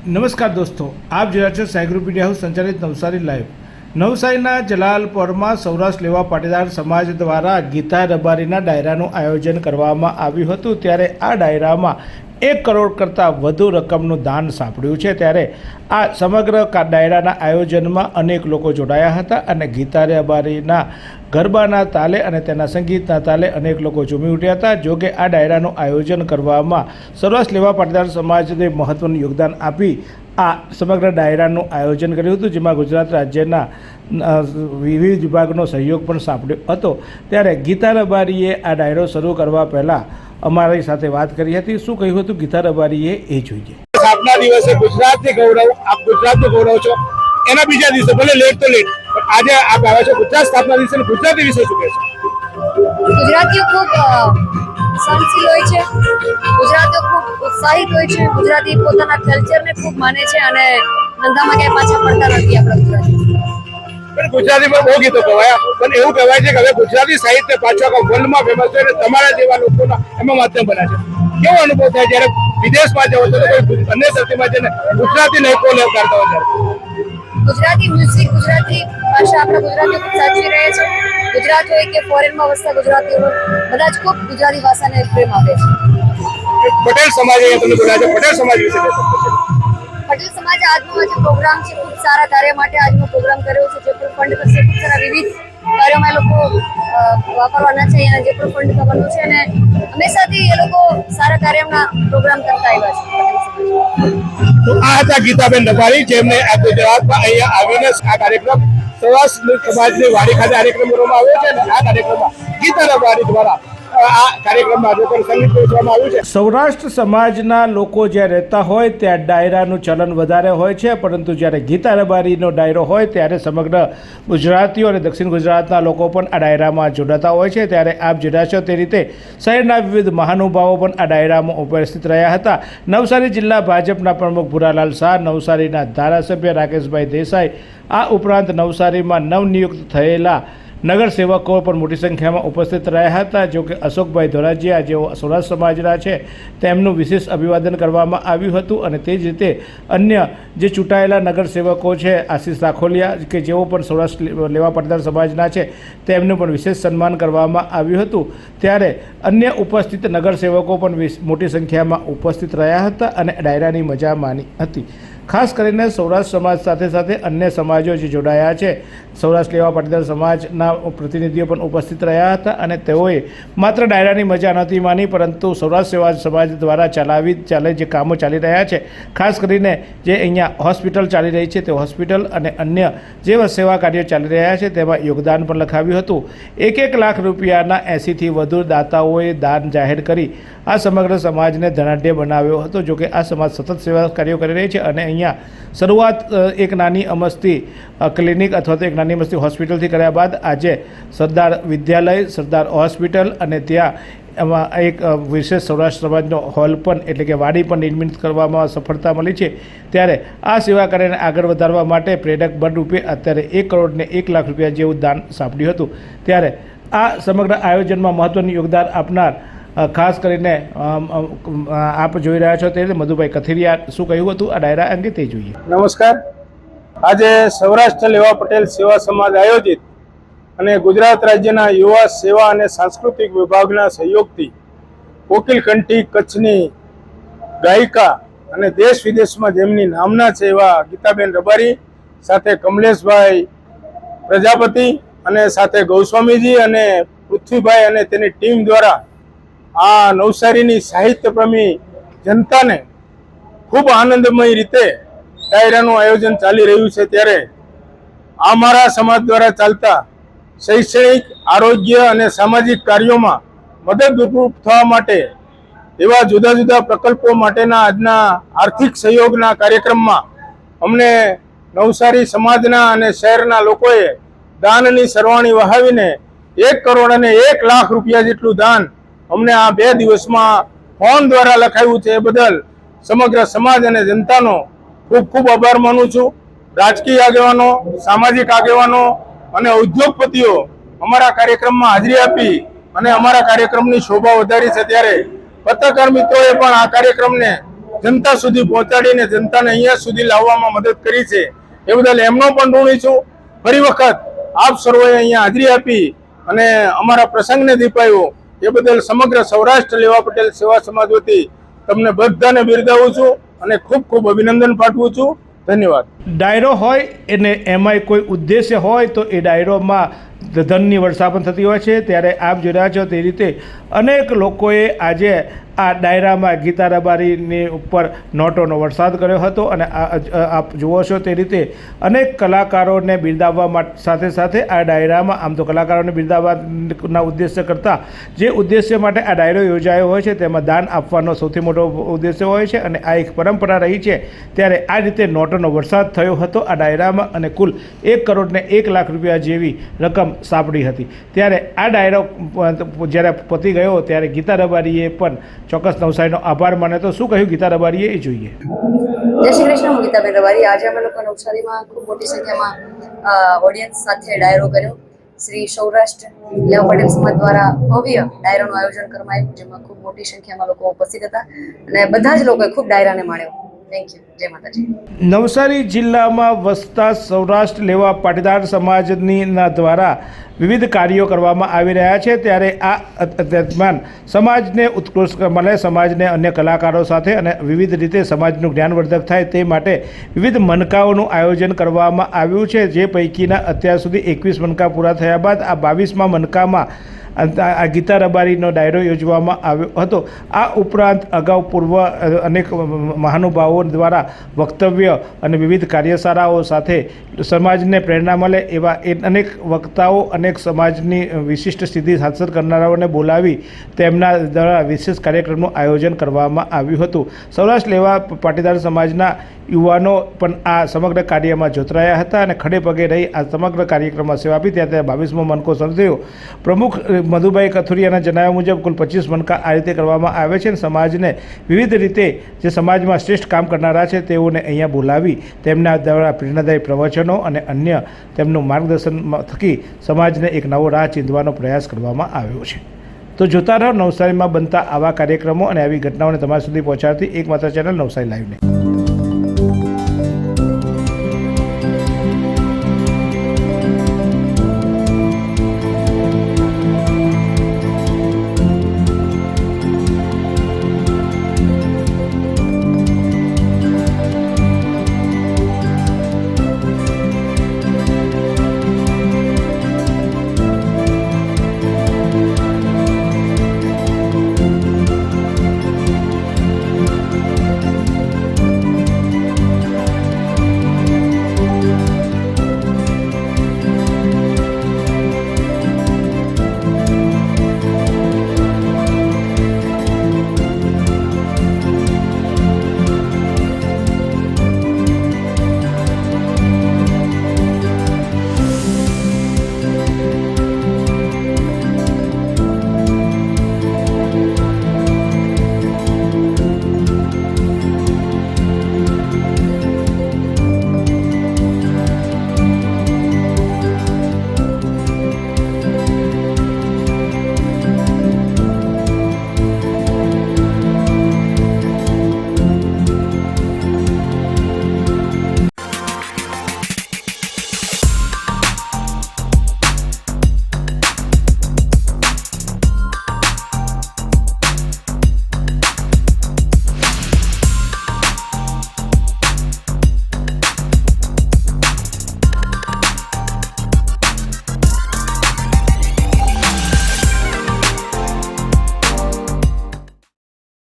નમસ્કાર દોસ્તો, આપ જોયા છો સાઈ ગ્રુપ મીડિયા હાઉસ સંચાલિત નવસારી લાઈવ। નવસારીના જલાલપોરમાં સૌરાષ્ટ્ર લેવા પાટીદાર સમાજ દ્વારા ગીતા રબારીના ડાયરાનું આયોજન કરવામાં આવ્યું હતું। ત્યારે આ ડાયરામાં 1 કરોડ કરતાં વધુ રકમનું દાન સાંપડ્યું છે। ત્યારે આ સમગ્ર ડાયરાના આયોજનમાં અનેક લોકો જોડાયા હતા અને ગીતા રબારીના ગરબાના તાલે અને તેના સંગીતના તાલે અનેક લોકો ઝૂમી ઉઠ્યા હતા। જોકે આ ડાયરાનું આયોજન કરવામાં સૌરાષ્ટ્ર લેવા પાટીદાર સમાજને મહત્વનું યોગદાન આપી આ સમગ્ર ડાયરાનું આયોજન કર્યું હતું, જેમાં ગુજરાત રાજ્યના વિવિધ વિભાગનો સહયોગ પણ સાંપડ્યો હતો। ત્યારે ગીતા રબારીએ આ ડાયરો શરૂ કરવા પહેલાં અમારી સાથે વાત કરી હતી। શું કહ્યું હતું ગીતા રબારીએ એ જોઈએ। સ્થાપના દિવસે ગુજરાતની ગૌરવ, આપ ગુજરાતનું ગૌરવ છો। એના બીજા દિવસે ભલે લેટ તો લેટ, પણ આજે આપ આવ્યા છો ગુજરાત સ્થાપના દિવસે, ગુજરાતી વિશે શું કહેશો? ગુજરાતીઓ ખૂબ સહનશીલ હોય છે, ગુજરાતીઓ ખૂબ ઉત્સાહિત હોય છે, ગુજરાતી પોતાના કલ્ચરને ખૂબ માને છે અને ધંધામાં ક્યાંય પાછા પડતા નથી આપણા ગુજરાતી। ગુજરાતીમાં બહુ ગીતો ગવાયા, પણ એવું કહેવાય છે કે હવે ગુજરાતી સાહિત્ય પાછું વર્લ્ડમાં ફેમસ છે અને તમારા જેવા લોકોના એમાં માધ્યમ બન્યા છે। કેવો અનુભવ થાય જ્યારે વિદેશમાં જાઓ છો તો કોઈ અન્ય ધરતીમાં જઈને ગુજરાતી નહીં કોલ કરતા હોય? ગુજરાતી મ્યુઝિક, ગુજરાતી ભાષા આપણા ગુજરાતીઓ ખૂબ સાચવી રહે છે। ગુજરાત હોય કે ફોરેનમાં વસતા ગુજરાતીઓ બધા જ ખૂબ ગુજરાતી ભાષાને પ્રેમ આપે છે। પટેલ સમાજ અહીંયા તમે બોલ્યા છો, પટેલ સમાજ વિશે કહેશો? પટેલ સમાજ આજનો જે પ્રોગ્રામ છે ખૂબ સારા કાર્ય માટે આજનો પ્રોગ્રામ કર્યો છે। જે પણ ફંડ કરશે ખૂબ સારા વિવિધ કાર્યોમાં એ લોકો વાપરવાના છે અને જે પણ ફંડ થવાનું છે અને હંમેશાથી એ લોકો સારા કાર્યના પ્રોગ્રામ કરતા આવ્યા છે। તો આ હતા ગીતાબેન રબારી, જેમને આ ગુજરાતમાં અહીંયા આવીને આ કાર્યક્રમ સૌરાષ્ટ્ર સમાજની વાડી ખાતે કાર્યક્રમ કરવામાં આવ્યો છે અને આ કાર્યક્રમમાં ગીતા રબારી દ્વારા આ કાર્યક્રમમાં લોકોને સંગીત પહોંચવામાં આવ્યું છે। સૌરાષ્ટ્ર સમાજના લોકો જ્યાં રહેતા હોય ત્યાં ડાયરાનું ચલણ વધારે હોય છે, પરંતુ જ્યારે ગીતા રબારીનો ડાયરો હોય ત્યારે સમગ્ર ગુજરાતીઓ અને દક્ષિણ ગુજરાતના લોકો પણ આ ડાયરામાં જોડાતા હોય છે। ત્યારે આપ જોડાશો તે રીતે શહેરના વિવિધ મહાનુભાવો પણ આ ડાયરામાં ઉપસ્થિત રહ્યા હતા। નવસારી જિલ્લા ભાજપના પ્રમુખ ભૂરાલાલ શાહ, નવસારીના ધારાસભ્ય રાકેશભાઈ દેસાઈ, આ ઉપરાંત નવસારીમાં નવનિયુક્ત થયેલા નગરસેવકો પણ મોટી સંખ્યામાં ઉપસ્થિત રહ્યા હતા। જો કે અશોકભાઈ ધોરાજીયા જેઓ સૌરાષ્ટ્ર સમાજના છે તેમનું વિશેષ અભિવાદન કરવામાં આવ્યું હતું અને તે જ રીતે અન્ય જે ચૂંટાયેલા નગરસેવકો છે આશીષ રાખોલિયા કે જેઓ પણ સૌરાષ્ટ્ર લેવા પાટીદાર સમાજના છે તેમનું પણ વિશેષ સન્માન કરવામાં આવ્યું હતું। ત્યારે અન્ય ઉપસ્થિત નગરસેવકો પણ મોટી સંખ્યામાં ઉપસ્થિત રહ્યા હતા અને ડાયરાની મજા માણી હતી। ખાસ કરીને સૌરાષ્ટ્ર સમાજ સાથે સાથે અન્ય સમાજો જે જોડાયા છે, સૌરાષ્ટ્ર લેવા પાટીદાર સમાજના પ્રતિનિધિઓ પણ ઉપસ્થિત રહ્યા હતા અને તેઓએ માત્ર ડાયરાની મજા નહોતી માની, પરંતુ સૌરાષ્ટ્ર સમાજ દ્વારા ચાલે જે કામો ચાલી રહ્યા છે, ખાસ કરીને જે અહીંયા હોસ્પિટલ ચાલી રહી છે તે હોસ્પિટલ અને અન્ય જે સેવા કાર્યો ચાલી રહ્યા છે તેમાં યોગદાન પણ લખાવ્યું હતું। 1 લાખ રૂપિયાના 80થી વધુ દાતાઓએ દાન જાહેર કરી આ સમગ્ર સમાજને ધનાઢ્ય બનાવ્યો હતો। જોકે આ સમાજ સતત સેવા કાર્યો કરી રહી છે અને અહીંયા શરૂઆત એક નાની અમસ્તી ક્લિનિક અથવા તો એક નાની અમસ્તી હોસ્પિટલથી કર્યા બાદ આજે સરદાર વિદ્યાલય, સરદાર હોસ્પિટલ અને ત્યાં એમાં એક વિશેષ સૌરાષ્ટ્ર સમાજનો હોલ પણ એટલે કે વાડી પણ નિર્મિત કરવામાં સફળતા મળી છે। ત્યારે આ સેવા કાર્યને આગળ વધારવા માટે પ્રેરક બળ રૂપે અત્યારે 1 કરોડ ને 1 લાખ રૂપિયા જેવું દાન સાંપડ્યું હતું। ત્યારે આ સમગ્ર આયોજનમાં મહત્ત્વનું યોગદાન આપનાર ખાસ કરીને આપ જોઈ રહ્યા છો તે મધુભાઈ કથિરિયા શું કહ્યું હતું આ ડાયરા અંગે તે જોઈએ। નમસ્કાર। આજે સૌરાષ્ટ્ર લેવા પટેલ સેવા સમાજ આયોજિત અને ગુજરાત રાજ્યના યુવા સેવા અને સાંસ્કૃતિક વિભાગના સહયોગથી કોકિલ કંઠી કચ્છની ગાયિકા અને દેશ વિદેશમાં જેમની નામના છે એવા ગીતાબેન રબારી સાથે કમલેશભાઈ પ્રજાપતિ અને સાથે ગૌસ્વામીજી અને પૃથ્વીભાઈ અને તેની ટીમ દ્વારા આ નવસારીની સાહિત્ય પ્રેમી જનતાને ખૂબ આનંદમય રીતે ડાયરાનું આયોજન ચાલી રહ્યું છે। ત્યારે અમારા સમાજ દ્વારા ચાલતા શૈક્ષણિક, આરોગ્ય અને સામાજિક કાર્યોમાં મદદરૂપ થવા માટે એવા જુદા જુદા પ્રકલ્પો માટેના આજના આર્થિક સહયોગના કાર્યક્રમમાં અમને નવસારી સમાજના અને શહેરના લોકોએ દાનની સરવાણી વહાવીને 1 કરોડ અને 1 લાખ રૂપિયા જેટલું દાન અમને આ 2 દિવસમાં ફોન દ્વારા લખાવ્યું છે। એ બદલ સમગ્ર સમાજ અને જનતાનો ખૂબ ખૂબ આભાર માનું છું। રાજકીય આગેવાનો, સામાજિક આગેવાનો અને ઉદ્યોગપતિઓ અમારા કાર્યક્રમમાં હાજરી આપી અને અમારા કાર્યક્રમની શોભા વધારી છે। ત્યારે પત્રકાર મિત્રોએ પણ આ કાર્યક્રમને જનતા સુધી પહોંચાડીને જનતાને અહીંયા સુધી લાવવામાં મદદ કરી છે એ બદલ એમનો પણ ઋણી છું. ફરી વખત આપ સર્વોએ અહીંયા હાજરી આપી અને અમારા પ્રસંગને દીપાયો એ બદલ સમગ્ર સૌરાષ્ટ્ર લેવા પટેલ સેવા સમાજ વતી તમને બધાને બિરદાવું છું અને ખૂબ ખૂબ અભિનંદન પાઠવું છું. ધન્યવાદ. ડાયરો હોય અને એમાંય કોઈ ઉદ્દેશ્ય હોય તો એ ડાયરોમાં ધનની વર્ષા પણ થતી હોય છે. ત્યારે આપ જોઈ રહ્યા છો તે રીતે અનેક લોકોએ આજે આ ડાયરામાં ગીતા રબારીની ઉપર નોટોનો વરસાદ કર્યો હતો અને આપ જુઓ છો તે રીતે અનેક કલાકારોને બિરદાવવા સાથે સાથે આ ડાયરામાં આમ તો કલાકારોને બિરદાવવાના ઉદ્દેશ્ય કરતાં જે ઉદ્દેશ્ય માટે આ ડાયરો યોજાયો હોય છે તેમાં દાન આપવાનો સૌથી મોટો ઉદ્દેશ્ય હોય છે અને આ એક પરંપરા રહી છે. ત્યારે આ રીતે નોટોનો વરસાદ થયો હતો આ ડાયરામાં અને કુલ 1 કરોડ ને 1 લાખ રૂપિયા જેવી રકમ સાંપડી હતી. ત્યારે આ ડાયરો જ્યારે પતી ગયો ત્યારે ગીતા રબારીએ પણ ચોક્કસ નવસારીનો આભાર માને. તો શું કહ્યું ગીતા રબારીએ એ જોઈએ. જય શ્રી કૃષ્ણ. હું ગીતાબેન રબારી. આજે અમે લોકો નવસારીમાં ખૂબ મોટી સંખ્યામાં ઓડિયન્સ સાથે ડાયરો કર્યો. શ્રી સૌરાષ્ટ્ર લેવા પટેલ સમાજ દ્વારા ભવ્ય ડાયરાનું આયોજન કરવામાં આવ્યું જેમાં ખૂબ મોટી સંખ્યામાં લોકો ઉપસ્થિત હતા અને બધા જ લોકોએ ખૂબ ડાયરાને માણ્યો. Thank you. જય માતાજી. નવસારી જિલ્લામાં વસતા સૌરાષ્ટ્ર લેવા પાટીદાર સમાજની દ્વારા વિવિધ કાર્યો કરવામાં આવી રહ્યા છે. ત્યારે આ દરમિયાન સમાજને ઉત્કૃષ્ટ મળે, સમાજને અન્ય કલાકારો સાથે અને વિવિધ રીતે સમાજનું જ્ઞાનવર્ધક થાય તે માટે વિવિધ મનકાઓનું આયોજન કરવામાં આવ્યું છે. જે પૈકીના અત્યાર સુધી 21 મનકા પૂરા થયા બાદ આ 22મા મનકામાં આ ગીતા રબારીનો ડાયરો યોજવામાં આવ્યો હતો. આ ઉપરાંત અગાઉ પૂર્વ અનેક મહાનુભાવો દ્વારા વક્તવ્ય અને વિવિધ કાર્યશાળાઓ સાથે સમાજને પ્રેરણા મળે એવા અનેક વક્તાઓ અનેક સમાજની વિશિષ્ટ સિદ્ધિ હાંસલ કરનારાઓને બોલાવી તેમના દ્વારા વિશેષ કાર્યક્રમનું આયોજન કરવામાં આવ્યું હતું. સૌરાષ્ટ્ર લેવા પાટીદાર સમાજના યુવાનો પણ આ સમગ્ર કાર્યમાં જોતરાયા હતા અને ખડે પગે રહી આ સમગ્ર કાર્યક્રમમાં સેવા આપી. ત્યારે 22મો મનકો શરૂ થયો. પ્રમુખ મધુભાઈ કથુરિયાના જણાવ્યા મુજબ કુલ 25 મનકા આ રીતે કરવામાં આવે છે અને સમાજને વિવિધ રીતે જે સમાજમાં શ્રેષ્ઠ કામ કરનારા છે તેઓને અહીંયા બોલાવી તેમના દ્વારા પ્રેરણાદાયી પ્રવચનો અને અન્ય તેમનું માર્ગદર્શન થકી સમાજને એક નવો રાહ ચીંધવાનો પ્રયાસ કરવામાં આવ્યો છે. તો જોતા રહો નવસારીમાં બનતા આવા કાર્યક્રમો અને આવી ઘટનાઓને તમારા સુધી પહોંચાડતી એકમાત્ર ચેનલ નવસારી લાઈવને.